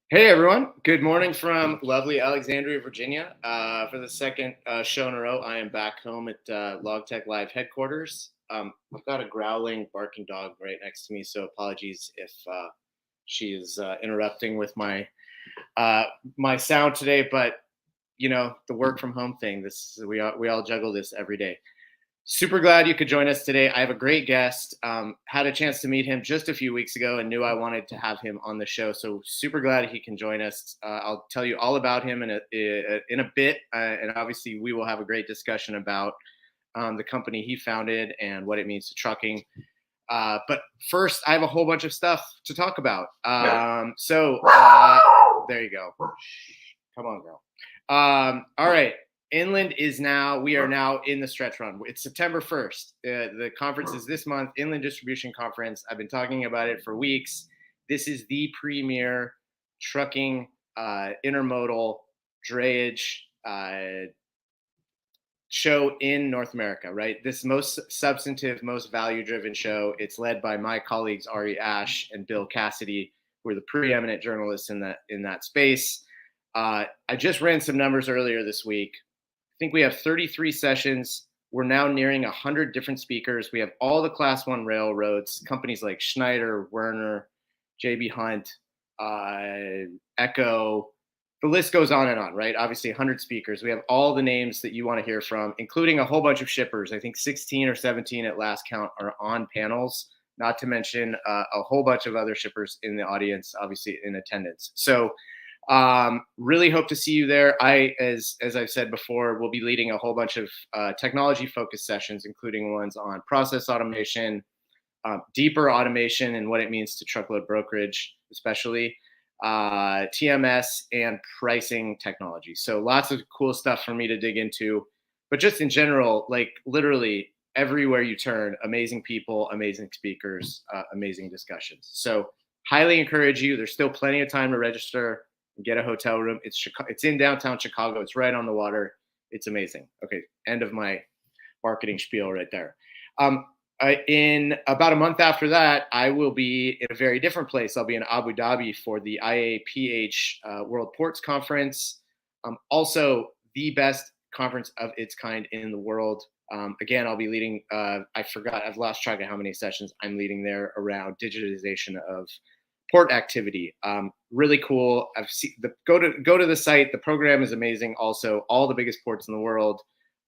Hey everyone, good morning from lovely Alexandria, Virginia. For the second show in a row, I am back home at LogTech Live headquarters. I've got a growling, barking dog right next to me, so apologies if she is interrupting with uh, my sound today. But you know, the work from home thing. This we all juggle this every day. Super glad you could join us today. I have a great guest. Had a chance to meet him just a few weeks ago and knew I wanted to have him on the show. So super glad he can join us. I'll tell you all about him in a bit, and obviously we will have a great discussion about the company he founded and what it means to trucking. But first, I have a whole bunch of stuff to talk about. There you go. Come on, girl. All right. We are now in the stretch run. It's September 1st. The conference is this month, Inland Distribution Conference. I've been talking about it for weeks. This is the premier trucking, intermodal, drayage show in North America, right? This most substantive, most value-driven show. It's led by my colleagues Ari Ash and Bill Cassidy, who are the preeminent journalists in that space. I just ran some numbers earlier this week. I think we have 33 sessions. We're now nearing 100 different speakers. We have all the Class 1 railroads, companies like Schneider, Werner, JB Hunt, Echo. The list goes on and on, right? Obviously, 100 speakers. We have all the names that you want to hear from, including a whole bunch of shippers. I think 16 or 17 at last count are on panels, not to mention a whole bunch of other shippers in the audience, obviously in attendance. So really hope to see you there. As I've said before, will be leading a whole bunch of technology-focused sessions, including ones on process automation, deeper automation and what it means to truckload brokerage, especially TMS and pricing technology. So lots of cool stuff for me to dig into. But just in general, like literally everywhere you turn, amazing people, amazing speakers, amazing discussions. So highly encourage you. There's still plenty of time to register and get a hotel room. It's in downtown Chicago. It's right on the water. It's amazing. Okay, end of my marketing spiel right there. In about a month after that, I will be in a very different place. I'll be in Abu Dhabi for the IAPH World Ports Conference. Also, the best conference of its kind in the world. Again, I'll be leading. I've lost track of how many sessions I'm leading there around digitization of port activity. Really cool. Go to the site. The program is amazing. Also, all the biggest ports in the world,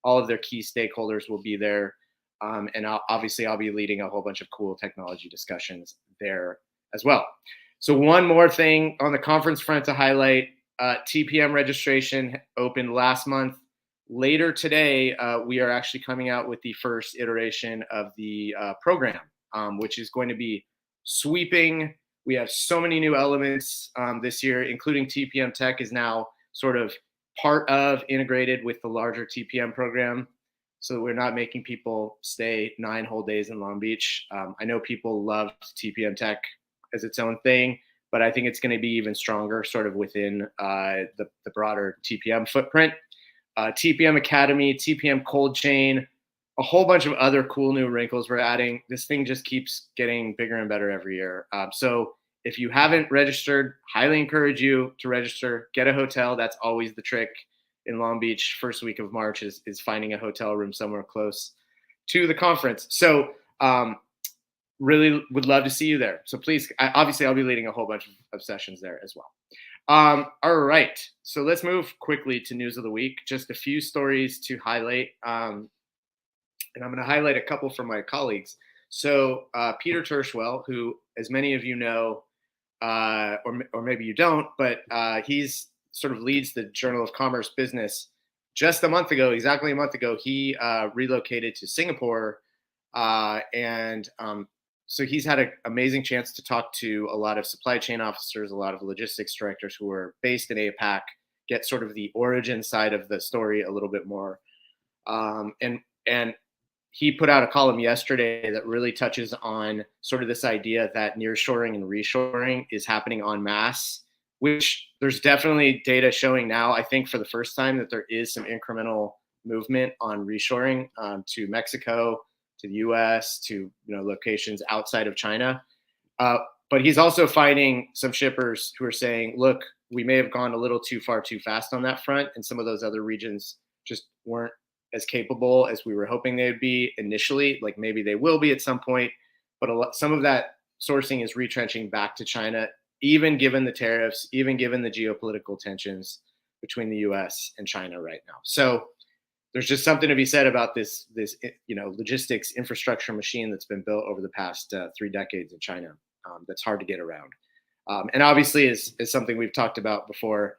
all of their key stakeholders will be there. And I'll be leading a whole bunch of cool technology discussions there as well. So one more thing on the conference front to highlight, TPM registration opened last month. Later today, we are actually coming out with the first iteration of the program, which is going to be sweeping. We have so many new elements this year, including TPM Tech is now sort of part of integrated with the larger TPM program. So we're not making people stay 9 whole days in Long Beach. I know people love TPM Tech as its own thing, but I think it's going to be even stronger sort of within the broader TPM footprint. TPM Academy, TPM Cold Chain, a whole bunch of other cool new wrinkles we're adding. This thing just keeps getting bigger and better every year. So if you haven't registered, highly encourage you to register, get a hotel. That's always the trick in Long Beach. First week of March is finding a hotel room somewhere close to the conference. So really would love to see you there. So please, obviously I'll be leading a whole bunch of sessions there as well. All right, so let's move quickly to news of the week. Just a few stories to highlight. And I'm going to highlight a couple from my colleagues. So Peter Tershwell, who, as many of you know, or maybe you don't, but he's sort of leads the Journal of Commerce business. Just exactly a month ago, he relocated to Singapore. So he's had an amazing chance to talk to a lot of supply chain officers, a lot of logistics directors who are based in APAC, get sort of the origin side of the story a little bit more. And he put out a column yesterday that really touches on sort of this idea that nearshoring and reshoring is happening en masse, which there's definitely data showing now, I think for the first time, that there is some incremental movement on reshoring to Mexico, to the US, to locations outside of China. But he's also finding some shippers who are saying, look, we may have gone a little too far too fast on that front, and some of those other regions just weren't as capable as we were hoping they would be initially. Like maybe they will be at some point, but some of that sourcing is retrenching back to China, even given the tariffs, even given the geopolitical tensions between the U.S. and China right now. So there's just something to be said about this logistics infrastructure machine that's been built over the past 3 decades in China. That's hard to get around. And obviously is something we've talked about before.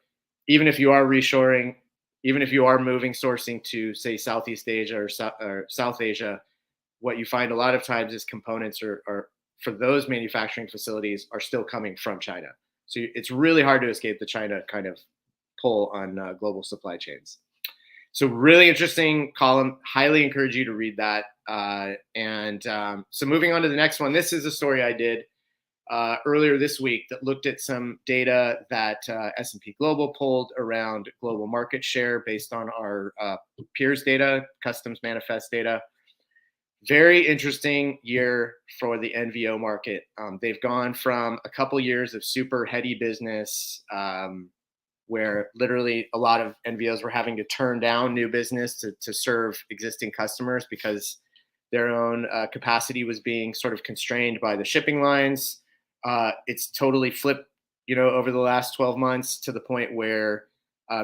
Even if you are reshoring, even if you are moving sourcing to, say, Southeast Asia or South Asia, what you find a lot of times is components are for those manufacturing facilities are still coming from China. So it's really hard to escape the China kind of pull on global supply chains. So really interesting column. Highly encourage you to read that. So moving on to the next one. This is a story I did earlier this week that looked at some data that S&P Global pulled around global market share based on our peers data, customs manifest data. Very interesting year for the NVO market. They've gone from a couple years of super heady business where literally a lot of NVOs were having to turn down new business to serve existing customers because their own capacity was being sort of constrained by the shipping lines. It's totally flipped, over the last 12 months to the point where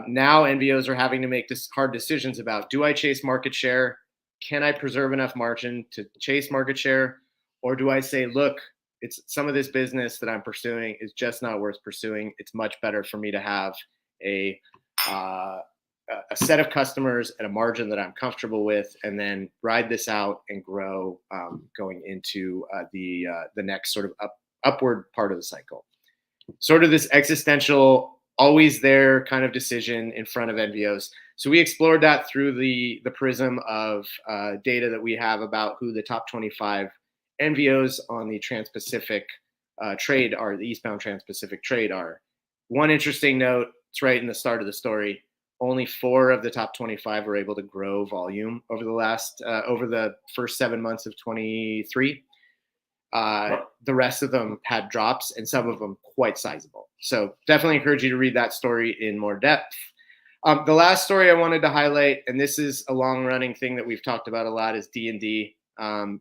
now NVOs are having to make this hard decisions about, do I chase market share? Can I preserve enough margin to chase market share? Or do I say, look, it's some of this business that I'm pursuing is just not worth pursuing. It's much better for me to have a set of customers at a margin that I'm comfortable with, and then ride this out and grow going into the next sort of upward part of the cycle. Sort of this existential, always there kind of decision in front of NVOs. So we explored that through the prism of data that we have about who the top 25 NVOs on the Trans-Pacific trade are, the eastbound Trans-Pacific trade are. One interesting note, it's right in the start of the story, only 4 of the top 25 were able to grow volume over the first 7 months of 23. The rest of them had drops, and some of them quite sizable. So definitely encourage you to read that story in more depth. The last story I wanted to highlight, and this is a long-running thing that we've talked about a lot, is D&D and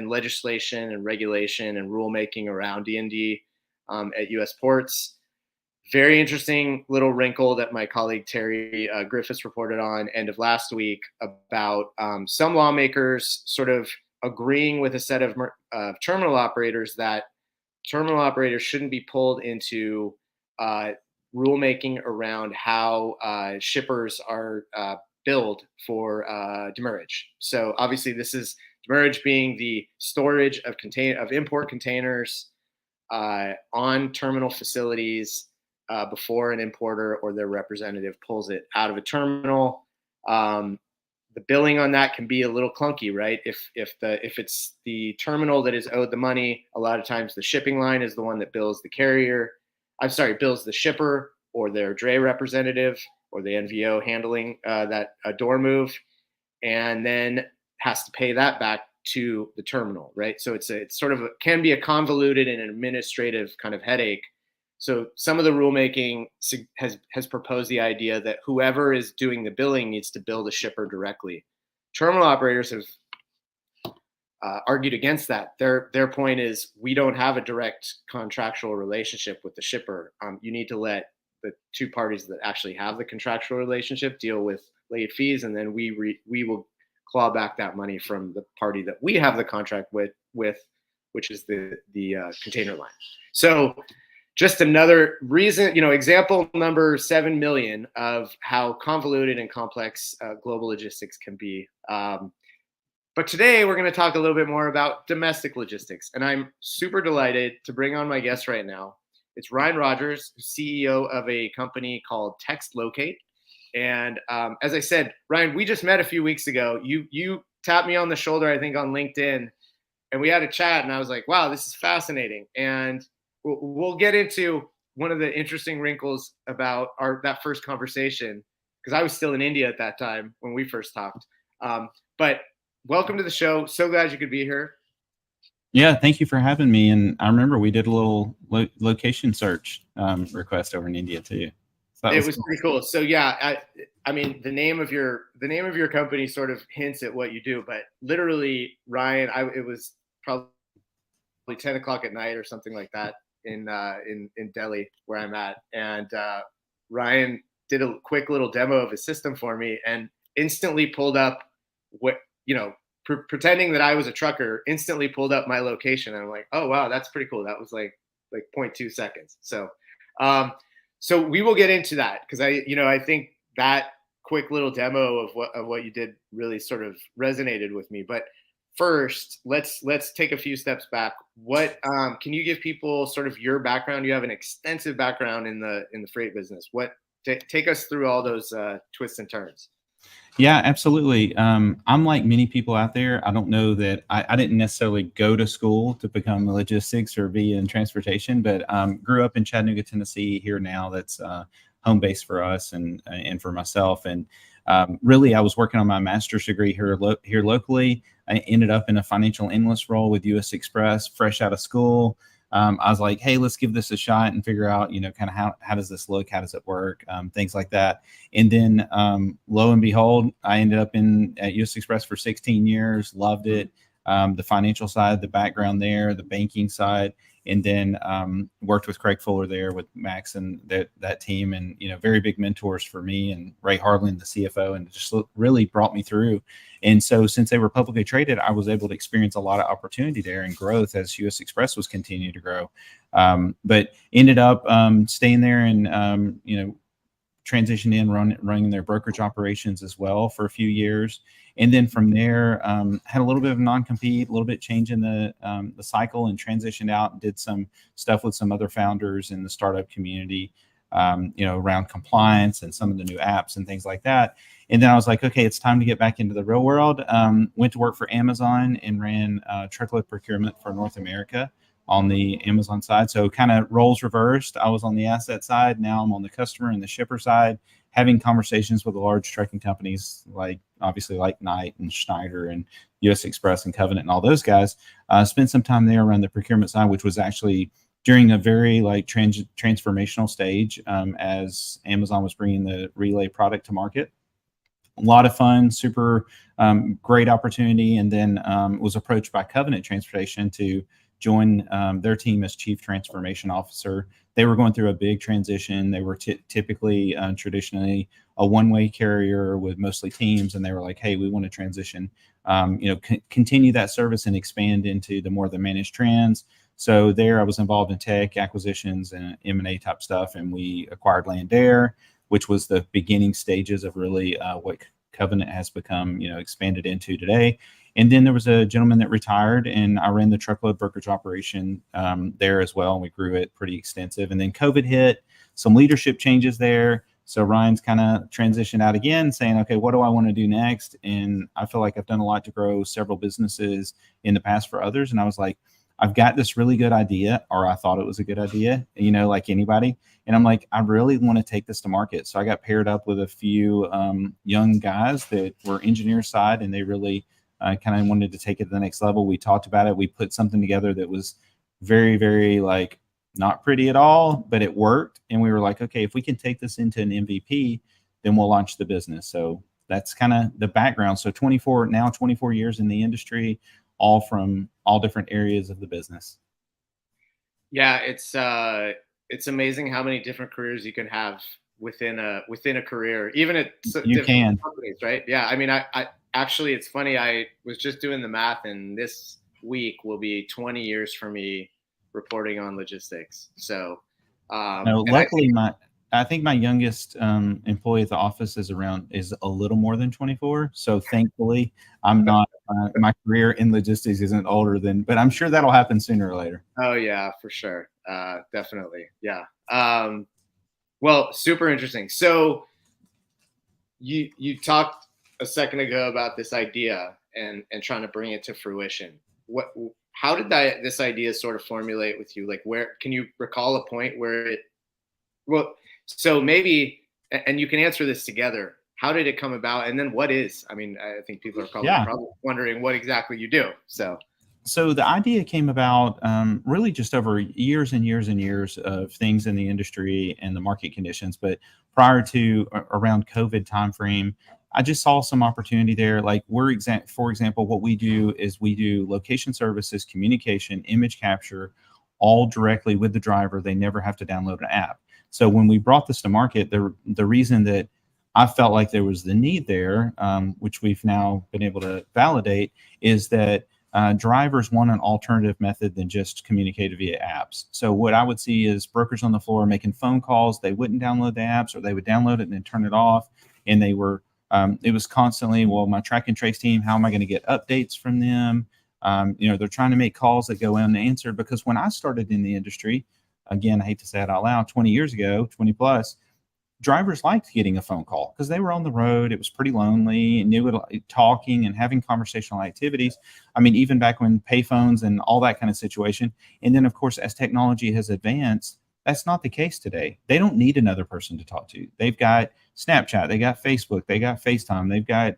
legislation and regulation and rulemaking around D&D at U.S. ports. Very interesting little wrinkle that my colleague Terry Griffiths reported on end of last week about some lawmakers sort of agreeing with a set of terminal operators that terminal operators shouldn't be pulled into rulemaking around how shippers are billed for demurrage. So obviously this is demurrage being the storage of import containers on terminal facilities before an importer or their representative pulls it out of a terminal. The billing on that can be a little clunky, right? If it's the terminal that is owed the money, a lot of times the shipping line is the one that bills the carrier. Bills the shipper or their dray representative or the NVO handling that door move, and then has to pay that back to the terminal, right? So it's sort of can be a convoluted and an administrative kind of headache. So some of the rulemaking has proposed the idea that whoever is doing the billing needs to bill the shipper directly. Terminal operators have argued against that. Their point is we don't have a direct contractual relationship with the shipper. You need to let the two parties that actually have the contractual relationship deal with late fees, and then we will claw back that money from the party that we have the contract with which is the container line. So just another reason, example number 7 million of how convoluted and complex global logistics can be. But today we're going to talk a little bit more about domestic logistics. And I'm super delighted to bring on my guest right now. It's Ryan Rogers, CEO of a company called TextLocate. And as I said, Ryan, we just met a few weeks ago. You tapped me on the shoulder, I think, on LinkedIn, and we had a chat. And I was like, wow, this is fascinating. And we'll get into one of the interesting wrinkles about that first conversation, because I was still in India at that time when we first talked. But welcome to the show. So glad you could be here. Yeah, thank you for having me. And I remember we did a little location search request over in India too. So that It was was cool. pretty cool. So yeah, I mean the name of your company sort of hints at what you do, but literally, Ryan, it was probably 10 o'clock at night or something like that in Delhi where I'm at, and Ryan did a quick little demo of his system for me and instantly pulled up what pretending that I was a trucker, instantly pulled up my location, and I'm like, oh wow, that's pretty cool. That was like zero point 0.2 seconds. Um, so we will get into that because I think that quick little demo of what you did really sort of resonated with me. But first, let's take a few steps back. What can you give people sort of your background? You have an extensive background in the freight business. Take us through all those twists and turns. Yeah, absolutely. I'm like many people out there. I don't know that I didn't necessarily go to school to become logistics or be in transportation, but grew up in Chattanooga, Tennessee. Here now, that's home base for us and for myself. And really, I was working on my master's degree here locally. I ended up in a financial analyst role with U.S. Express, fresh out of school. I was like, hey, let's give this a shot and figure out, kind of how does this look? How does it work? Things like that. And then lo and behold, I ended up at US Express for 16 years, loved it. The financial side, the background there, the banking side, and then worked with Craig Fuller there with Max and that team, and very big mentors for me, and Ray Harlan, the CFO, and just really brought me through. And so since they were publicly traded, I was able to experience a lot of opportunity there and growth as US Express was continuing to grow. But ended up staying there and transitioned in running their brokerage operations as well for a few years. And then from there, had a little bit of non-compete, a little bit change in the cycle, and transitioned out and did some stuff with some other founders in the startup community, around compliance and some of the new apps and things like that. And then I was like, okay, it's time to get back into the real world. Went to work for Amazon and ran truckload procurement for North America on the Amazon side. So kind of roles reversed. I was on the asset side. Now I'm on the customer and the shipper side, having conversations with the large trucking companies obviously like Knight and Schneider and US Express and Covenant and all those guys. Spent some time there around the procurement side, which was actually during a very transformational stage as Amazon was bringing the Relay product to market. A lot of fun, super great opportunity. And then was approached by Covenant Transportation to join their team as chief transformation officer. They were going through a big transition. They were typically traditionally a one-way carrier with mostly teams, and they were like, hey, we want to transition, continue that service and expand into the more the managed trans. So there I was involved in tech acquisitions and M&A type stuff, and we acquired Landair, which was the beginning stages of really what Covenant has become, expanded into today. And then there was a gentleman that retired, and I ran the truckload brokerage operation there as well. And we grew it pretty extensive. And then COVID hit, some leadership changes there. So Ryan's kind of transitioned out again, saying, okay, what do I want to do next? And I feel like I've done a lot to grow several businesses in the past for others. And I was like, I've got this really good idea, or I thought it was a good idea, like anybody. And I'm like, I really want to take this to market. So I got paired up with a few young guys that were engineer side, and they really kind of wanted to take it to the next level. We talked about it. We put something together that was very, very not pretty at all, but it worked. And we were like, okay, if we can take this into an MVP, then we'll launch the business. So that's kind of the background. So 24 years in the industry, all from all different areas of the business. Yeah, it's amazing how many different careers you can have within a career, even at different companies, right? Yeah, I mean, I actually, it's funny. I was just doing the math, and this week will be 20 years for me reporting on logistics. So, luckily, I think my youngest employee at the office is a little more than 24. So thankfully, I'm not. My career in logistics isn't older than, but I'm sure that'll happen sooner or later. Oh yeah, for sure, definitely, yeah. Well, super interesting. So you talked a second ago about this idea and trying to bring it to fruition. How did this idea sort of formulate with you? Like, where can you recall a point where it? Well, so maybe, and you can answer this together. How did it come about? And then what is? I mean, I think people are probably wondering what exactly you do. So. So the idea came about really just over years and years and years of things in the industry and the market conditions. But prior to around COVID timeframe, I just saw some opportunity there. Like for example, what we do is we do location services, communication, image capture, all directly with the driver. They never have to download an app. So when we brought this to market, the reason that I felt like there was the need there, which we've now been able to validate, is that drivers want an alternative method than just communicate via apps. So what I would see is brokers on the floor making phone calls. They wouldn't download the apps, or they would download it and then turn it off. And they were, it was constantly, well, my track and trace team, how am I going to get updates from them? They're trying to make calls that go unanswered, because when I started in the industry, again, I hate to say it out loud, 20 years ago, 20 plus, drivers liked getting a phone call because they were on the road. It was pretty lonely, and knew it, talking and having conversational activities. I mean, even back when payphones and all that kind of situation. And then, of course, as technology has advanced, that's not the case today. They don't need another person to talk to. They've got Snapchat, they got Facebook, they got FaceTime, they've got,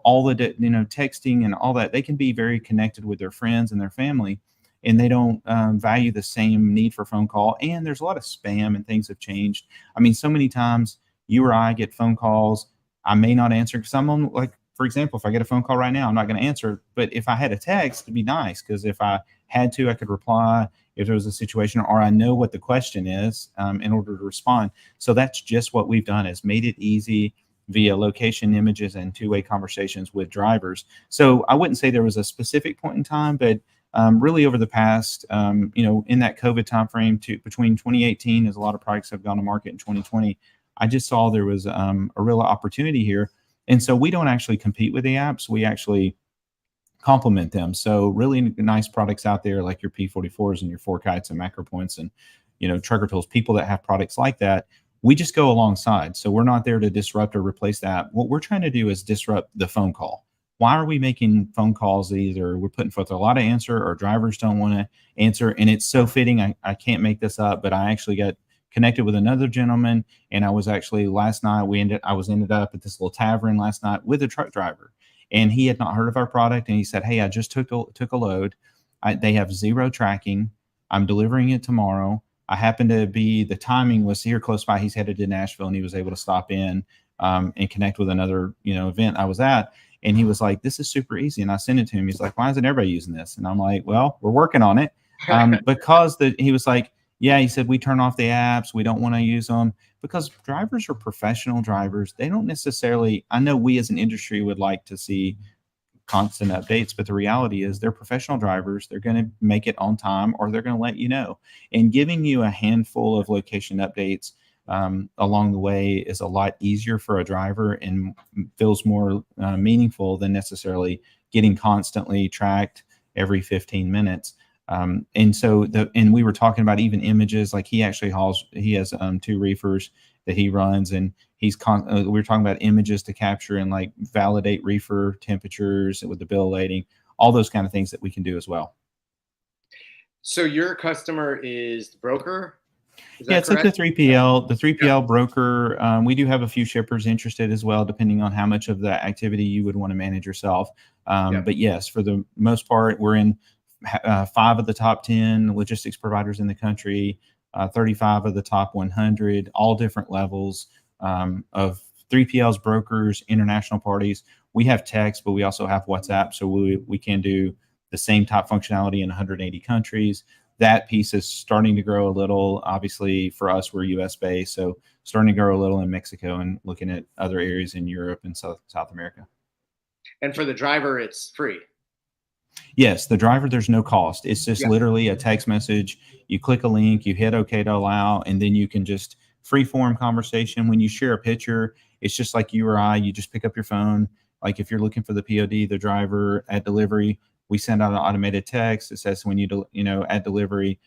all the, texting and all that. They can be very connected with their friends and their family, and they don't value the same need for phone call. And there's a lot of spam, and things have changed. I mean, so many times you or I get phone calls. I may not answer because I'm on, like, for example, if I get a phone call right now, I'm not going to answer. But if I had a text, it'd be nice, because if I had to, I could reply if there was a situation, or I know what the question is in order to respond. So that's just what we've done, is made it easy via location, images, and two-way conversations with drivers. So I wouldn't say there was a specific point in time, but really over the past, in that COVID timeframe, to between 2018, as a lot of products have gone to market in 2020, I just saw there was a real opportunity here. And so we don't actually compete with the apps. We actually complement them. So really nice products out there, like your P44s and your FourKites and MacroPoints and, Trucker Tools, people that have products like that. We just go alongside. So we're not there to disrupt or replace that. What we're trying to do is disrupt the phone call. Why are we making phone calls that either we're putting forth a lot of answer, or drivers don't want to answer? And it's so fitting. I can't make this up, but I actually got connected with another gentleman, and I was actually last night, I was ended up at this little tavern last night with a truck driver, and he had not heard of our product. And he said, "Hey, I just took a load. They have zero tracking. I'm delivering it tomorrow. I happened to be, the timing was here close by. He's headed to Nashville, and he was able to stop in and connect with another, event I was at." And he was like, "This is super easy." And I sent it to him. He's like, "Why isn't everybody using this?" And I'm like, "Well, we're working on it." Because he was like, "Yeah," he said, "we turn off the apps. We don't want to use them," because drivers are professional drivers. They don't necessarily, I know we as an industry would like to see constant updates, but the reality is they're professional drivers. They're going to make it on time, or they're going to let you know. And giving you a handful of location updates along the way is a lot easier for a driver, and feels more meaningful than necessarily getting constantly tracked every 15 minutes. And we were talking about even images. Like, he has two reefers that he runs, and we were talking about images to capture and like validate reefer temperatures with the bill lading, all those kind of things that we can do as well. So your customer is the broker? Is Yeah, that it's correct? like the 3PL broker. We do have a few shippers interested as well, depending on how much of the activity you would want to manage yourself. But yes, for the most part, we're in 5 of the top 10 logistics providers in the country, 35 of the top 100, all different levels of 3PLs, brokers, international parties. We have text, but we also have WhatsApp, so we can do the same type functionality in 180 countries. That piece is starting to grow a little. Obviously, for us, we're US based, so starting to grow a little in Mexico, and looking at other areas in Europe and South America. And for the driver, it's free. Yes, the driver, there's no cost. It's just literally a text message. You click a link, you hit OK to allow, and then you can just free form conversation. When you share a picture, it's just like you or I. You just pick up your phone. Like, if you're looking for the POD, the driver at delivery, we send out an automated text. It says, when at delivery,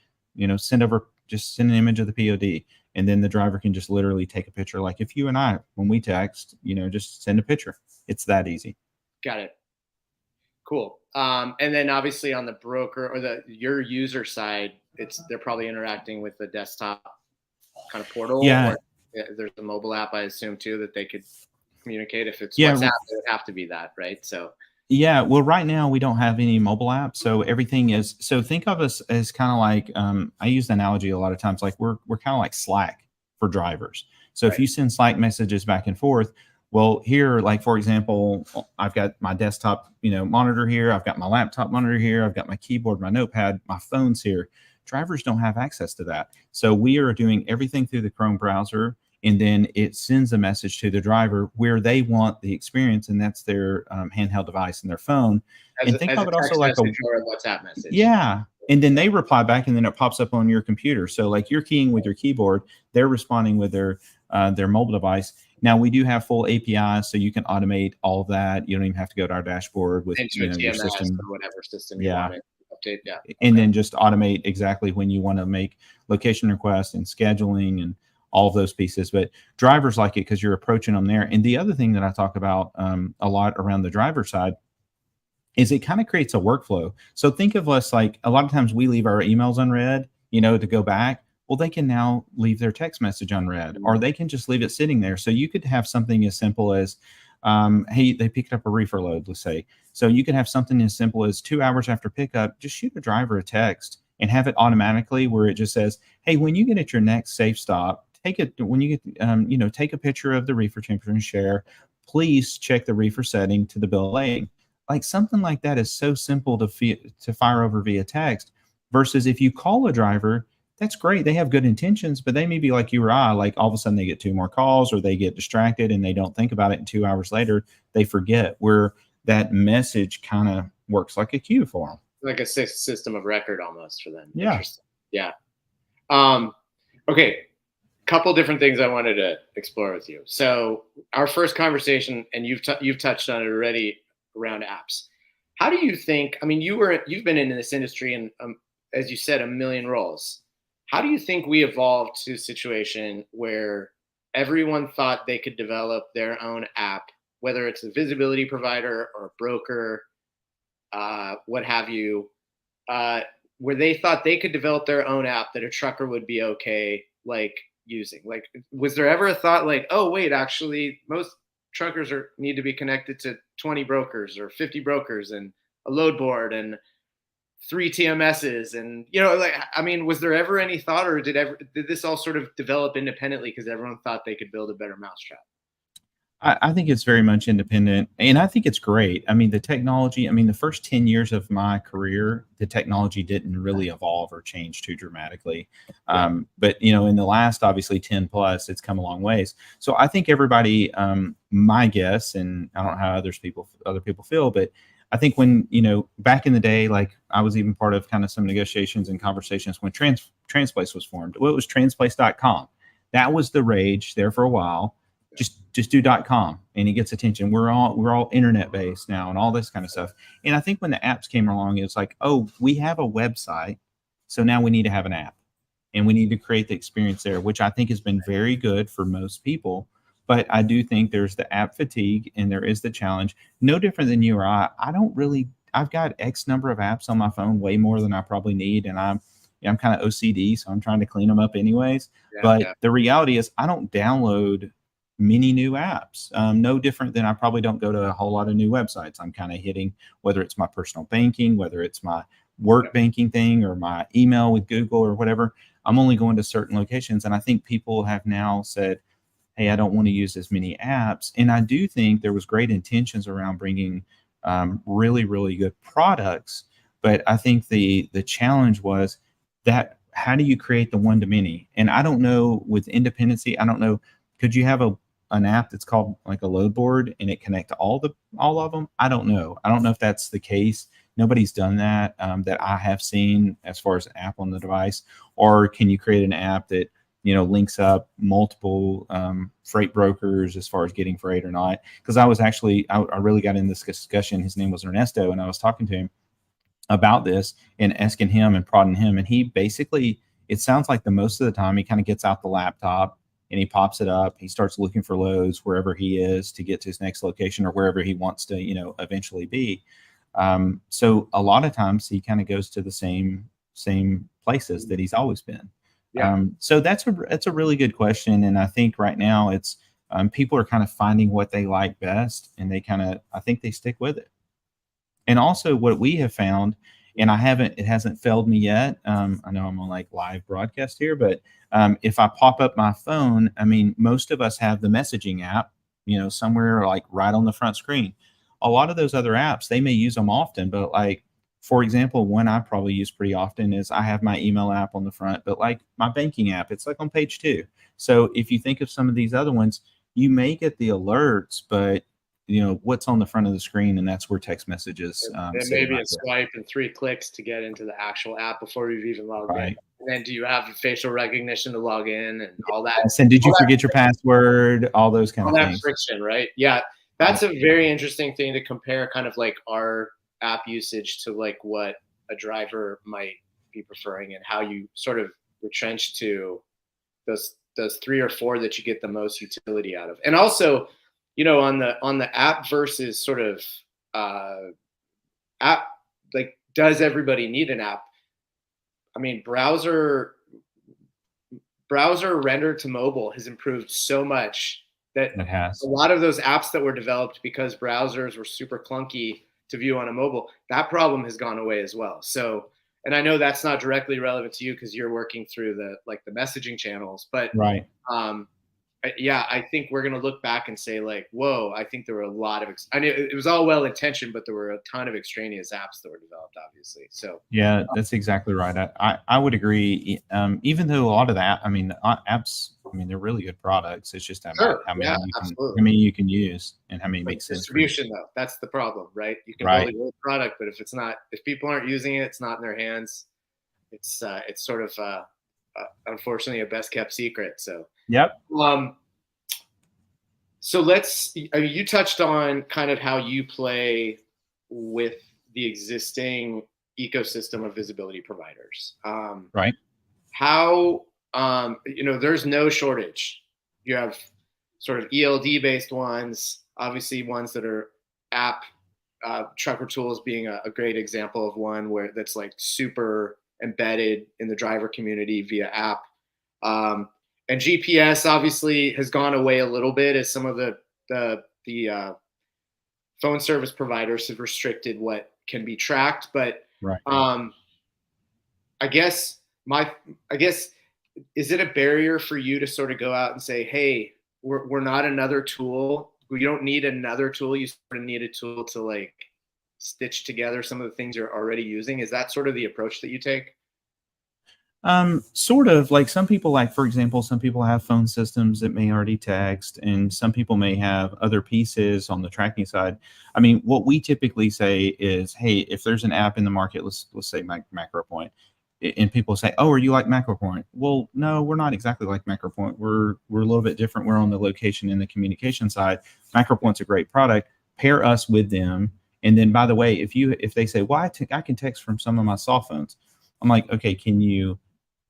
send an image of the POD, and then the driver can just literally take a picture. Like, if you and I, when we text, just send a picture. It's that easy. Got it. Cool. And then obviously on the broker or your user side, they're probably interacting with the desktop kind of portal. Yeah. Or there's a mobile app, I assume, too, that they could communicate. If it's WhatsApp, it would have to be that, right? So Yeah, well, right now we don't have any mobile apps, so everything is. So think of us as kind of like I use the analogy a lot of times, like we're kind of like Slack for drivers. So if Right. you send Slack messages back and forth, well, here, like for example, I've got my desktop, monitor here. I've got my laptop monitor here. I've got my keyboard, my notepad, my phone's here. Drivers don't have access to that, so we are doing everything through the Chrome browser, and then it sends a message to the driver where they want the experience, and that's their handheld device and their phone. As And a, think as of a it also text like a, message or a WhatsApp message. yeah, and then they reply back, and then it pops up on your computer. So like you're keying with your keyboard, they're responding with their mobile device. Now we do have full APIs, so you can automate all of that. You don't even have to go to our dashboard with Into a your TMS system. or whatever system you Yeah, want to update. Yeah. and Okay. then just automate exactly when you want to make location requests and scheduling and all of those pieces. But drivers like it because you're approaching them there. And the other thing that I talk about a lot around the driver side is it kind of creates a workflow. So think of us like a lot of times we leave our emails unread, to go back. Well, they can now leave their text message unread, or they can just leave it sitting there. So you could have something as simple as, hey, they picked up a reefer load, let's say. So you could have something as simple as 2 hours after pickup, just shoot a driver a text and have it automatically where it just says, hey, when you get at your next safe stop, take it when you get, take a picture of the reefer temperature and share. Please check the reefer setting to the bill of lading. Like something like that is so simple to fire over via text versus if you call a driver, that's great. They have good intentions, but they may be like you or I, like all of a sudden they get two more calls or they get distracted and they don't think about it. And 2 hours later, they forget where that message kind of works like a cue for them. Like a system of record almost for them. Yeah. Interesting. Yeah. Okay. Couple different things I wanted to explore with you. So our first conversation, and you've touched on it already around apps. How do you think? I mean, you've been in this industry and as you said, a million roles. How do you think we evolved to a situation where everyone thought they could develop their own app, whether it's a visibility provider or a broker, what have you, where they thought they could develop their own app that a trucker would be okay, like using? Like, was there ever a thought like, oh wait, actually most truckers need to be connected to 20 brokers or 50 brokers and a load board and 3 TMSs, and like, I mean, was there ever any thought, or did this all sort of develop independently because everyone thought they could build a better mousetrap? I think it's very much independent, and I think it's great. I mean, the technology, the first 10 years of my career, the technology didn't really evolve or change too dramatically. But, in the last, obviously, 10 plus, it's come a long ways. So I think everybody, my guess, and I don't know how other people feel, but I think when, back in the day, like I was even part of kind of some negotiations and conversations when Transplace was formed. Well, it was transplace.com. That was the rage there for a while. Just do .com and it gets attention. We're all internet based now and all this kind of stuff. And I think when the apps came along, it's like, oh, we have a website, so now we need to have an app and we need to create the experience there, which I think has been very good for most people. But I do think there's the app fatigue and there is the challenge. No different than you or I. I've got X number of apps on my phone, way more than I probably need, and I'm kind of OCD, so I'm trying to clean them up anyways. But the reality is, I don't download many new apps. No different than I probably don't go to a whole lot of new websites. I'm kind of hitting whether it's my personal banking, whether it's my work banking thing or my email with Google or whatever. I'm only going to certain locations. And I think people have now said, hey, I don't want to use as many apps. And I do think there was great intentions around bringing really, really good products. But I think the challenge was that how do you create the one to many? And I don't know with independency, I don't know, could you have an app that's called like a load board and it connect to all of them? I don't know. I don't know if that's the case. Nobody's done that that I have seen as far as an app on the device. Or can you create an app that links up multiple freight brokers as far as getting freight or not? Because I was actually I really got in this discussion. His name was Ernesto, and I was talking to him about this and asking him and prodding him, and he basically, it sounds like the most of the time he kind of gets out the laptop and he pops it up. He starts looking for loads wherever he is to get to his next location or wherever he wants to, eventually be. So a lot of times he kind of goes to the same places that he's always been. So that's a really good question. And I think right now it's people are kind of finding what they like best, and I think they stick with it. And also what we have found, and it hasn't failed me yet. I know I'm on like live broadcast here, but if I pop up my phone, I mean, most of us have the messaging app, somewhere like right on the front screen. A lot of those other apps, they may use them often, but like, for example, one I probably use pretty often is I have my email app on the front, but like my banking app, it's like on page 2. So if you think of some of these other ones, you may get the alerts, but what's on the front of the screen, and that's where text messages And sit maybe right a there. swipe and 3 clicks to get into the actual app before you've even logged in. Right. And then do you have facial recognition to log in and all that? Yes, and did All you that forget your password? All those kind all of that things. friction, right? Yeah, that's a very interesting thing to compare, kind of like our app usage to like what a driver might be preferring, and how you sort of retrench to those 3 or 4 that you get the most utility out of. And also, on the app versus sort of app, like, does everybody need an app? I mean, browser render to mobile has improved so much that It has. a lot of those apps that were developed because browsers were super clunky to view on a mobile, that problem has gone away as well. So, and I know that's not directly relevant to you because you're working through the messaging channels, but Right. um, yeah, I think we're going to look back and say like, whoa, I think there were a lot of, I mean, it was all well intentioned, but there were a ton of extraneous apps that were developed, obviously. So Yeah, that's exactly right. I would agree. Even though a lot of that, I mean, apps, I mean, they're really good products. It's just about sure, yeah, absolutely. how many you can use and how many But make sense for you. distribution, though, that's the problem, right? You can build Right. a great product, but if people aren't using it, it's not in their hands. It's sort of unfortunately a best kept secret. So, Yep. um, I mean, you touched on kind of how you play with the existing ecosystem of visibility providers. Right. How there's no shortage. You have sort of ELD based ones, obviously ones that are app, Trucker Tools being a great example of one where that's like super embedded in the driver community via app. And GPS obviously has gone away a little bit as some of the phone service providers have restricted what can be tracked. But Right. I guess is it a barrier for you to sort of go out and say, hey, we're not another tool. We don't need another tool. You sort of need a tool to like stitch together some of the things you're already using. Is that sort of the approach that you take? Sort of like some people, like, for example, some people have phone systems that may already text, and some people may have other pieces on the tracking side. I mean, what we typically say is, hey, if there's an app in the market, let's say MacroPoint, and people say, oh, are you like MacroPoint? Well, no, we're not exactly like MacroPoint. We're a little bit different. We're on the location and the communication side. MacroPoint's a great product. Pair us with them. And then, by the way, if they say, well, I can text from some of my cell phones, I'm like, okay, can you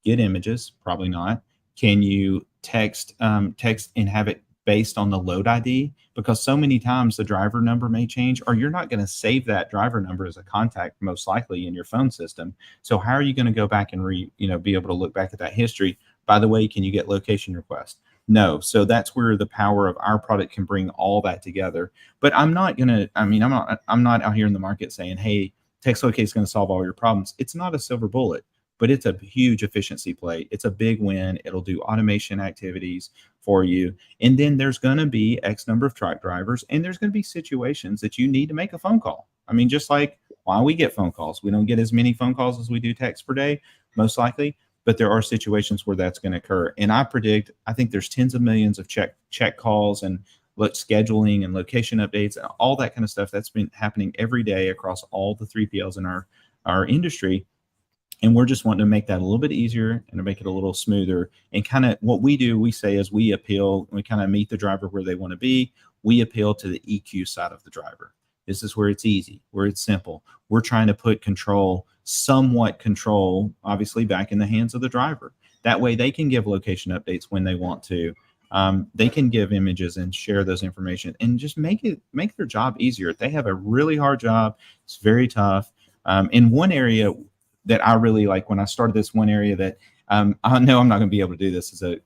get images? Probably not. Can you text and have it based on the load ID? Because so many times the driver number may change, or you're not going to save that driver number as a contact most likely in your phone system. So how are you going to go back and be able to look back at that history? By the way, can you get location requests? No. So that's where the power of our product can bring all that together. But I'm not out here in the market saying, hey, TextLocate is going to solve all your problems. It's not a silver bullet, but it's a huge efficiency play. It's a big win. It'll do automation activities for you. And then there's going to be X number of truck drivers, and there's going to be situations that you need to make a phone call. I mean, just like why we get phone calls. We don't get as many phone calls as we do texts per day, most likely, but there are situations where that's going to occur. And I think there's tens of millions of check calls and scheduling and location updates and all that kind of stuff that's been happening every day across all the 3PLs in our industry. And we're just wanting to make that a little bit easier and to make it a little smoother. And kind of what we do, we say is we kind of meet the driver where they want to be. We appeal to the EQ side of the driver. This is where it's easy, where it's simple. We're trying to put somewhat control, obviously, back in the hands of the driver. That way they can give location updates when they want to. They can give images and share those information and just make their job easier. They have a really hard job. It's very tough. In one area that I really like, when I started this one area that I know I'm not going to be able to do this as a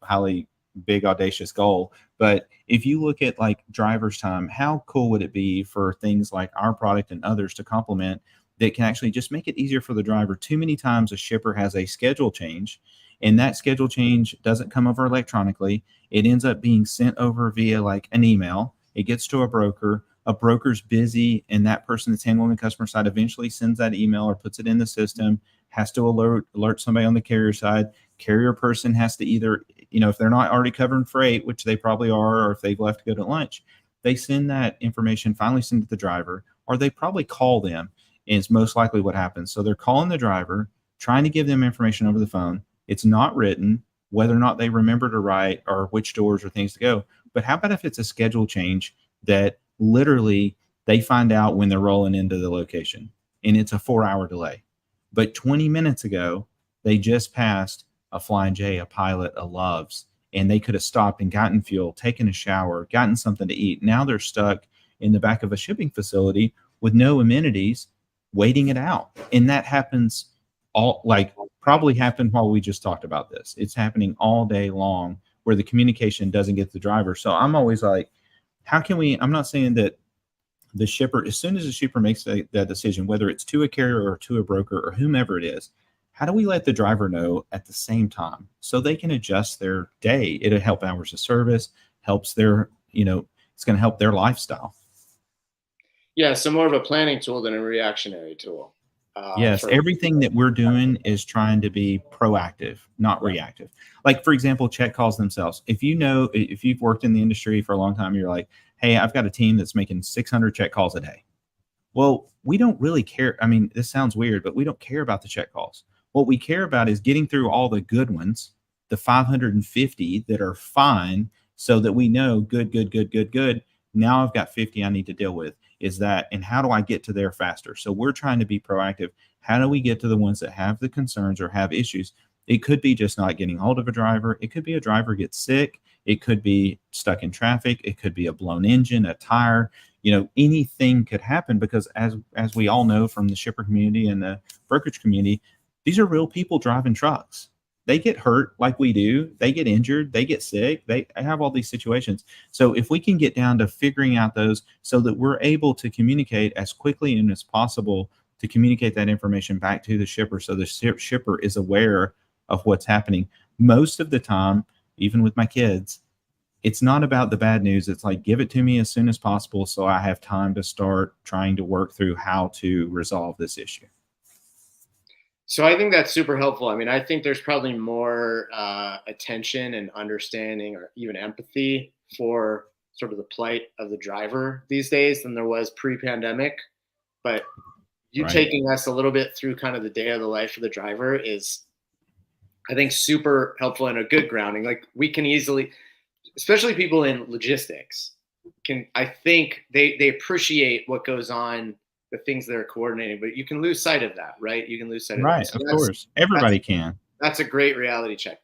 highly big audacious goal. But if you look at like driver's time, how cool would it be for things like our product and others to complement that can actually just make it easier for the driver? Too many times a shipper has a schedule change, and that schedule change doesn't come over electronically. It ends up being sent over via like an email. It gets to a broker. A broker's busy, and that person that's handling the customer side eventually sends that email or puts it in the system, has to alert somebody on the carrier side. Carrier person has to either, if they're not already covering freight, which they probably are, or if they've left to go to lunch, they send that information, finally send it to the driver, or they probably call them, is most likely what happens. So they're calling the driver, trying to give them information over the phone. It's not written, whether or not they remember to write or which doors or things to go. But how about if it's a schedule change that literally they find out when they're rolling into the location and it's a 4-hour delay, but 20 minutes ago they just passed a Flying J, a Pilot, a Love's, and they could have stopped and gotten fuel, taken a shower, gotten something to eat. Now they're stuck in the back of a shipping facility with no amenities, waiting it out. And that happens probably happened while we just talked about this. It's happening all day long where the communication doesn't get to the driver. So I'm always like, how can we, I'm not saying that the shipper, as soon as the shipper makes that decision, whether it's to a carrier or to a broker or whomever it is, how do we let the driver know at the same time so they can adjust their day? It'll help hours of service, helps their, it's going to help their lifestyle. Yeah, so more of a planning tool than a reactionary tool. Yes, everything that we're doing is trying to be proactive, not reactive. Like, for example, check calls themselves. If you've worked in the industry for a long time, you're like, hey, I've got a team that's making 600 check calls a day. Well, we don't really care. I mean, this sounds weird, but we don't care about the check calls. What we care about is getting through all the good ones, the 550 that are fine, so that we know good. Now I've got 50 I need to deal with. Is that, and how do I get to there faster? So we're trying to be proactive. How do we get to the ones that have the concerns or have issues? It could be just not getting hold of a driver. It could be a driver gets sick. It could be stuck in traffic. It could be a blown engine, a tire. Anything could happen, because as we all know from the shipper community and the brokerage community, these are real people driving trucks. They get hurt like we do. They get injured. They get sick. They have all these situations. So if we can get down to figuring out those so that we're able to communicate as quickly and as possible to communicate that information back to the shipper, so the shipper is aware of what's happening. Most of the time, even with my kids, it's not about the bad news. It's like, give it to me as soon as possible so I have time to start trying to work through how to resolve this issue. So I think that's super helpful. I mean, I think there's probably more attention and understanding or even empathy for sort of the plight of the driver these days than there was pre-pandemic. But you Right. taking us a little bit through kind of the day of the life of the driver is, I think, super helpful and a good grounding. Like, we can easily, especially people in logistics, I think they appreciate what goes on, the things that are coordinating, but you can lose sight of that, right? You can lose sight of that. Right. So Of course. Everybody can. That's a great reality check.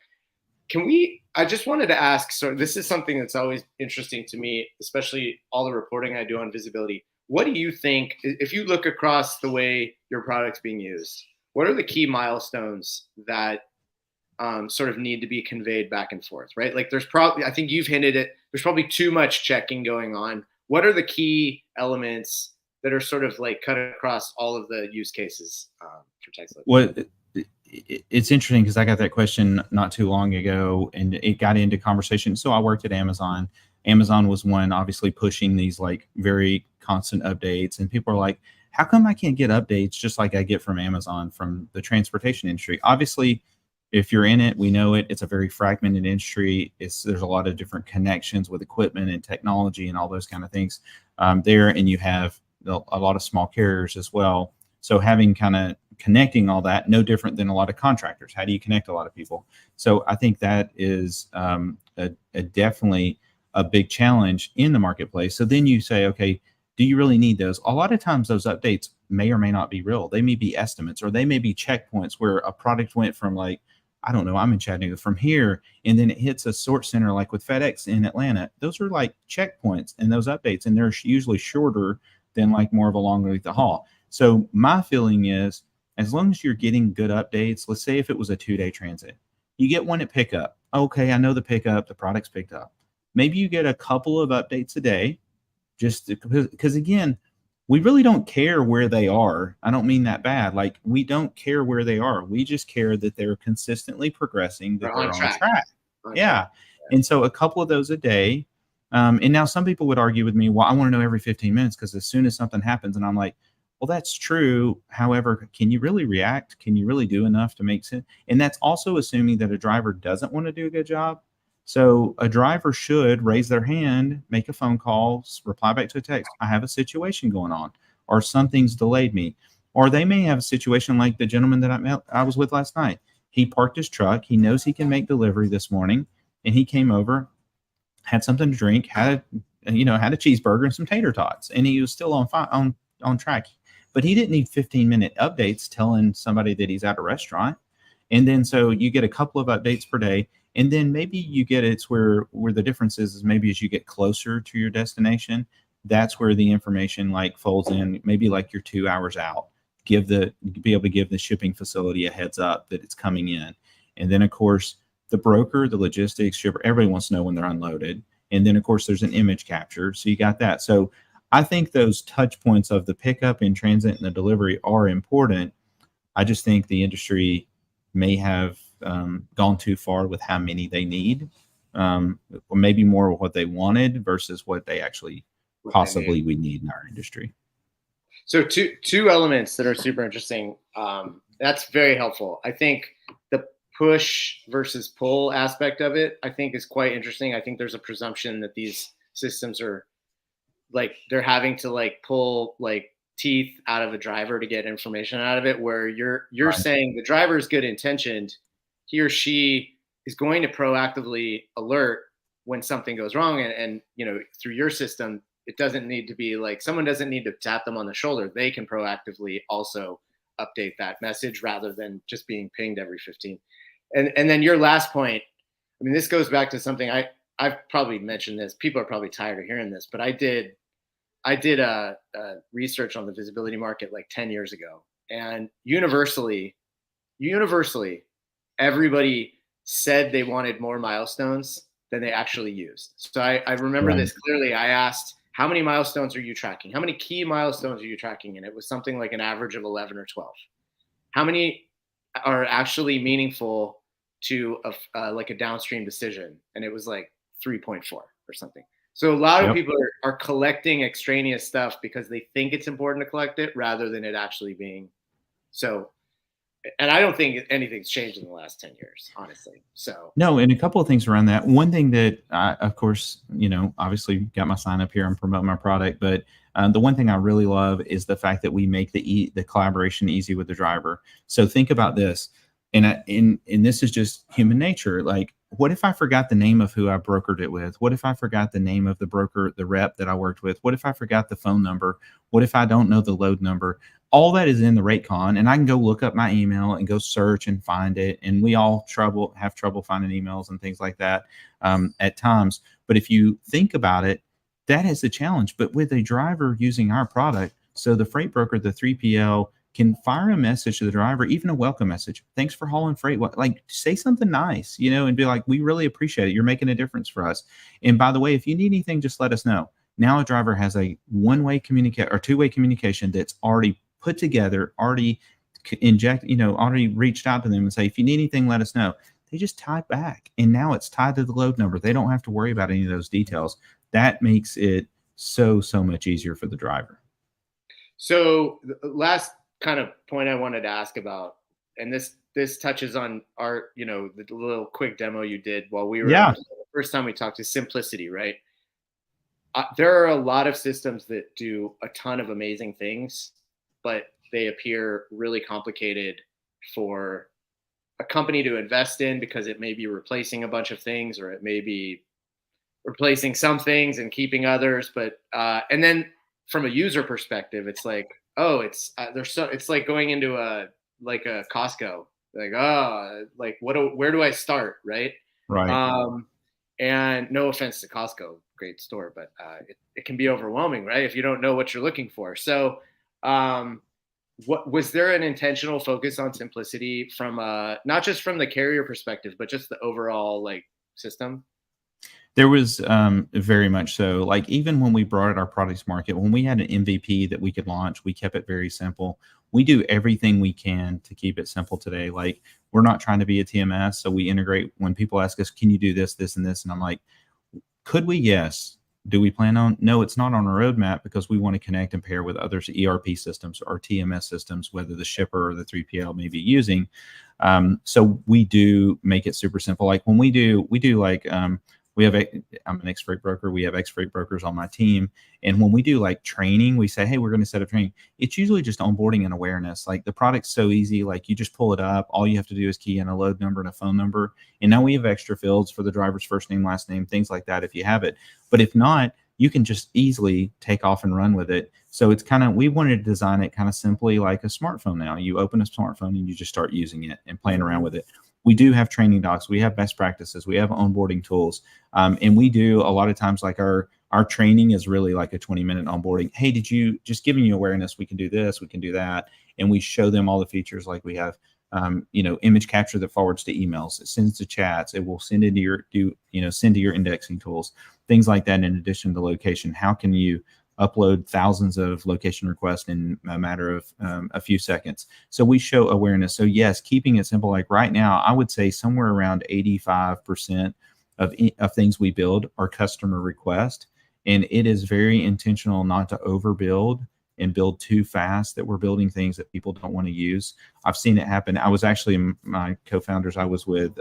I just wanted to ask, so this is something that's always interesting to me, especially all the reporting I do on visibility. What do you think, if you look across the way your product's being used, what are the key milestones that sort of need to be conveyed back and forth, right? Like, I think you've hinted it, there's probably too much checking going on. What are the key elements that are sort of like cut across all of the use cases for TextLocate? Well, it's interesting because I got that question not too long ago, and it got into conversation. So I worked at Amazon. Amazon was one, obviously, pushing these like very constant updates, and people are like, how come I can't get updates just like I get from Amazon, from the transportation industry? Obviously, if you're in it, we know it. It's a very fragmented industry. There's a lot of different connections with equipment and technology and all those kind of things there, and you have a lot of small carriers as well. So having kind of connecting all that, no different than a lot of contractors. How do you connect a lot of people? So I think that is definitely a big challenge in the marketplace. So then you say, okay, do you really need those? A lot of times those updates may or may not be real. They may be estimates, or they may be checkpoints where a product went from, like, I don't know, I'm in Chattanooga, from here, and then it hits a sort center like with FedEx in Atlanta. Those are like checkpoints and those updates, and they're usually shorter than like more of a long length of haul. So my feeling is, as long as you're getting good updates, let's say if it was a 2-day transit, you get one at pickup. okay, I know the product's picked up. Maybe you get a couple of updates a day, just because again, we really don't care where they are. I don't mean that bad. Like, we don't care where they are. We just care that they're consistently progressing, that We're on they're on track. track. On track. Yeah. And so a couple of those a day. And now some people would argue with me, well, I want to know every 15 minutes because as soon as something happens, and I'm like, well, that's true. However, can you really react? Can you really do enough to make sense? And that's also assuming that a driver doesn't want to do a good job. So a driver should raise their hand, make a phone call, reply back to a text. I have a situation going on, or something's delayed me. Or they may have a situation like the gentleman that I was with last night. He parked his truck. He knows he can make delivery this morning, and he came over, had something to drink, had a cheeseburger and some tater tots, and he was still on track. But he didn't need 15-minute updates telling somebody that he's at a restaurant. And then so you get a couple of updates per day. And then maybe you get it's where the difference is maybe as you get closer to your destination, that's where the information like folds in, maybe like you're 2 hours out, be able to give the shipping facility a heads up that it's coming in. And then of course, the broker, the logistics, shipper, everybody wants to know when they're unloaded. And then of course there's an image capture. So you got that. So I think those touch points of the pickup in transit and the delivery are important. I just think the industry may have gone too far with how many they need, or maybe more of what they wanted versus what they actually possibly we need in our industry. So two elements that are super interesting. That's very helpful. I think the push versus pull aspect of it, I think, is quite interesting. I think there's a presumption that these systems are like they're having to like pull like teeth out of a driver to get information out of it, where you're Right. saying the driver is good intentioned, he or she is going to proactively alert when something goes wrong, and through your system it doesn't need to be like someone doesn't need to tap them on the shoulder. They can proactively also update that message rather than just being pinged every 15. And then your last point, I mean, this goes back to something I've probably mentioned this. People are probably tired of hearing this, but I did a research on the visibility market like 10 years ago, and universally, everybody said they wanted more milestones than they actually used. So I remember this clearly. I asked, how many milestones are you tracking? How many key milestones are you tracking? And it was something like an average of 11 or 12. How many are actually meaningful to like a downstream decision? And it was like 3.4 or something. So a lot of people are collecting extraneous stuff because they think it's important to collect it rather than it actually being so. And I don't think anything's changed in the last 10 years, honestly. So no, and a couple of things around that. One thing that I, of course, obviously got my sign up here and promote my product, but the one thing I really love is the fact that we make the collaboration easy with the driver. So think about this, and this is just human nature. Like, what if I forgot the name of who I brokered it with? What if I forgot the name of the broker, the rep that I worked with? What if I forgot the phone number? What if I don't know the load number? All that is in the rate con, and I can go look up my email and go search and find it. And we all have trouble finding emails and things like that at times. But if you think about it, that is the challenge. But with a driver using our product, so the freight broker, the 3PL, can fire a message to the driver, even a welcome message. Thanks for hauling freight. Like, say something nice, and be like, we really appreciate it. You're making a difference for us. And by the way, if you need anything, just let us know. Now a driver has a one-way communicate or two-way communication that's already put together, already already reached out to them and say, if you need anything, let us know. They just type back, and now it's tied to the load number. They don't have to worry about any of those details. That makes it so much easier for the driver. So the last kind of point I wanted to ask about, and this touches on our, the little quick demo you did while we were the first time we talked, is simplicity, right? There are a lot of systems that do a ton of amazing things, but they appear really complicated for a company to invest in because it may be replacing a bunch of things, or it may be replacing some things and keeping others. But and then from a user perspective, it's like, oh, it's like going into a Costco, like, where do I start, right? And no offense to Costco, great store, but it can be overwhelming, right, if you don't know what you're looking for. So what was there an intentional focus on simplicity from not just from the carrier perspective, but just the overall like system? There was very much so. Like even when we brought our products to market, when we had an MVP that we could launch, we kept it very simple. We do everything we can to keep it simple today. Like we're not trying to be a TMS, so we integrate. When people ask us, "Can you do this, this, and this?" and I'm like, "Could we? Yes." Do we plan on? No, it's not on our roadmap because we want to connect and pair with other ERP systems or TMS systems, whether the shipper or the 3PL may be using. So we do make it super simple. Like when we do like we have I'm an ex-freight broker. We have ex-freight brokers on my team. And when we do like training, we say, hey, we're going to set up training. It's usually just onboarding and awareness. Like the product's so easy. Like you just pull it up. All you have to do is key in a load number and a phone number. And now we have extra fields for the driver's first name, last name, things like that if you have it. But if not, you can just easily take off and run with it. So it's kind of, we wanted to design it kind of simply like a smartphone now. You open a smartphone and you just start using it and playing around with it. We do have training docs. We have best practices. We have onboarding tools. And we do a lot of times like our training is really like a 20-minute onboarding. Hey, did you just giving you awareness? We can do this, we can do that. And we show them all the features like we have, image capture that forwards to emails. It sends to chats. It will send into send to your indexing tools, things like that. In addition to location, how can you upload thousands of location requests in a matter of a few seconds? So we show awareness. So yes, keeping it simple. Like right now, I would say somewhere around 85% of things we build are customer request. And it is very intentional not to overbuild and build too fast, that we're building things that people don't want to use. I've seen it happen. I was actually, my co-founders I was with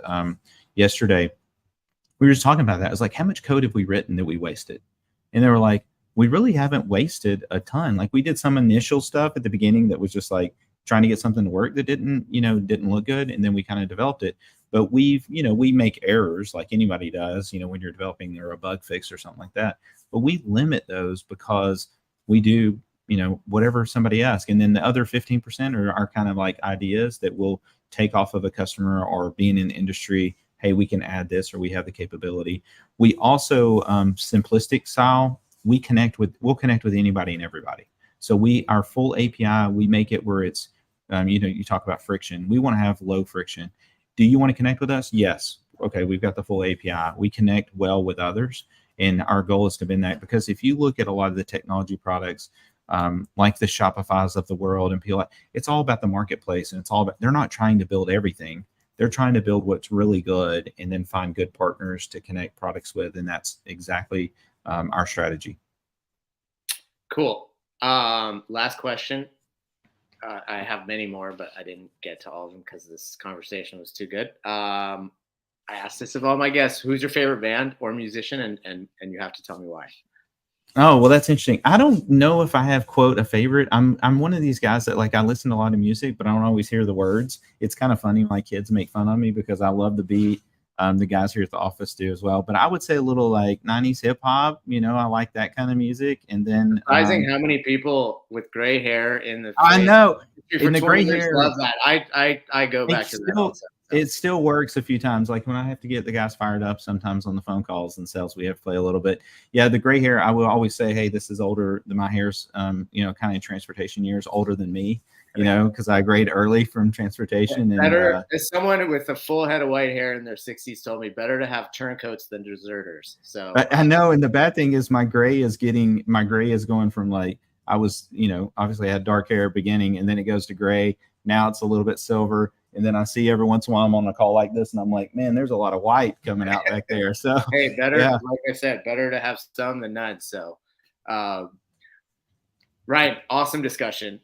yesterday, we were just talking about that. I was like, how much code have we written that we wasted? And they were like, we really haven't wasted a ton. Like we did some initial stuff at the beginning that was just like trying to get something to work that didn't look good. And then we kind of developed it. But we make errors like anybody does, when you're developing or a bug fix or something like that. But we limit those because we do, whatever somebody asks. And then the other 15% are kind of like ideas that will take off of a customer or being in the industry. Hey, we can add this, or we have the capability. We also, simplistic style, we'll connect with anybody and everybody. So our full API, we make it where it's, you talk about friction. We want to have low friction. Do you want to connect with us? Yes. Okay, we've got the full API. We connect well with others. And our goal is to bend that, because if you look at a lot of the technology products, like the Shopify's of the world and people, it's all about the marketplace, and they're not trying to build everything. They're trying to build what's really good and then find good partners to connect products with. And that's exactly our strategy. Cool. Last question. I have many more, but I didn't get to all of them because this conversation was too good. I asked this of all my guests: who's your favorite band or musician, and you have to tell me why. Oh, well, that's interesting. I don't know if I have, quote, a favorite. I'm one of these guys that, like, I listen to a lot of music, but I don't always hear the words. It's kind of funny. My kids make fun of me because I love the beat. The guys here at the office do as well. But I would say a little like 90s hip hop. I like that kind of music. And then surprising how many people with gray hair in the I know in the gray hair love that. I go back to that also. It still works a few times. Like when I have to get the guys fired up sometimes on the phone calls and sales, we have to play a little bit. Yeah, the gray hair, I will always say, hey, this is older than my hair's, kind of in transportation years, older than me, because I grade early from transportation. And better, as someone with a full head of white hair in their 60s told me, better to have turncoats than deserters. So I know. And the bad thing is my gray is going from like, I was, obviously I had dark hair at the beginning, and then it goes to gray. Now it's a little bit silver. And then I see every once in a while I'm on a call like this, and I'm like, man, there's a lot of white coming out back there. So hey, better, yeah. Like I said, better to have some than none. So, right. Awesome discussion.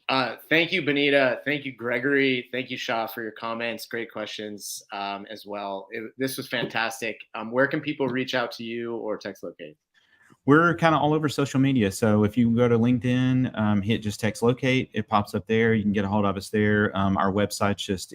Thank you, Benita. Thank you, Gregory. Thank you, Shah, for your comments. Great questions as well. This was fantastic. Where can people reach out to you or TextLocate? We're kind of all over social media. So if you go to LinkedIn, hit just TextLocate, it pops up there. You can get a hold of us there. Our website's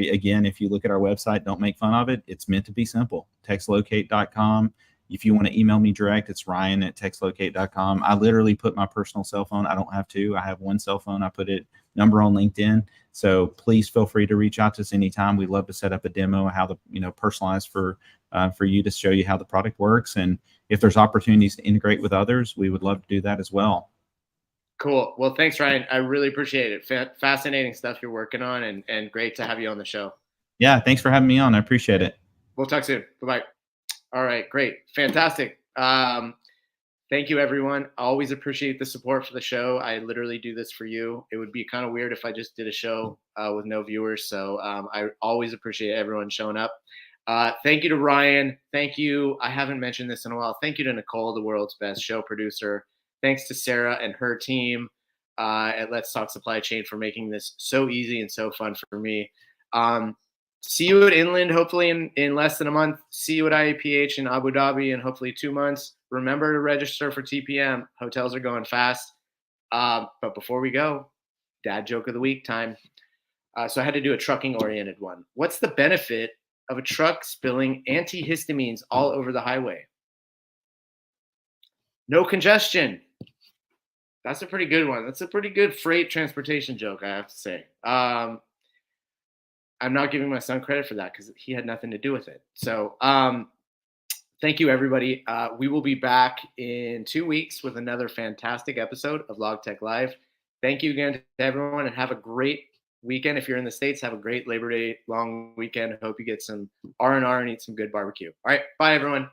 again, if you look at our website, don't make fun of it. It's meant to be simple. TextLocate.com. If you want to email me direct, it's ryan@textlocate.com. I literally put my personal cell phone. I don't have two. I have one cell phone. I put it number on LinkedIn. So please feel free to reach out to us anytime. We'd love to set up a demo, how personalized for you, to show you how the product works. And if there's opportunities to integrate with others, we would love to do that as well. Cool. Well, thanks, Ryan. I really appreciate it. Fascinating stuff you're working on, and great to have you on the show. Yeah, thanks for having me on. I appreciate it. We'll talk soon. Bye-bye. All right, great. Fantastic. Thank you, everyone. I always appreciate the support for the show. I literally do this for you. It would be kind of weird if I just did a show with no viewers. So I always appreciate everyone showing up. Thank you to Ryan. Thank you. I haven't mentioned this in a while. Thank you to Nicole, the world's best show producer. Thanks to Sarah and her team at Let's Talk Supply Chain for making this so easy and so fun for me. See you at Inland, hopefully in less than a month. See you at IAPH in Abu Dhabi in hopefully 2 months. Remember to register for TPM. Hotels are going fast. But before we go, dad joke of the week time. So I had to do a trucking-oriented one. What's the benefit of a truck spilling antihistamines all over the highway? No congestion. That's a pretty good one. That's a pretty good freight transportation joke, I have to say. I'm not giving my son credit for that because he had nothing to do with it. So thank you, everybody. We will be back in 2 weeks with another fantastic episode of LogTech Live. Thank you again to everyone, and have a great weekend. If you're in the States, have a great Labor Day long weekend. Hope you get some R&R and eat some good barbecue. All right. Bye, everyone.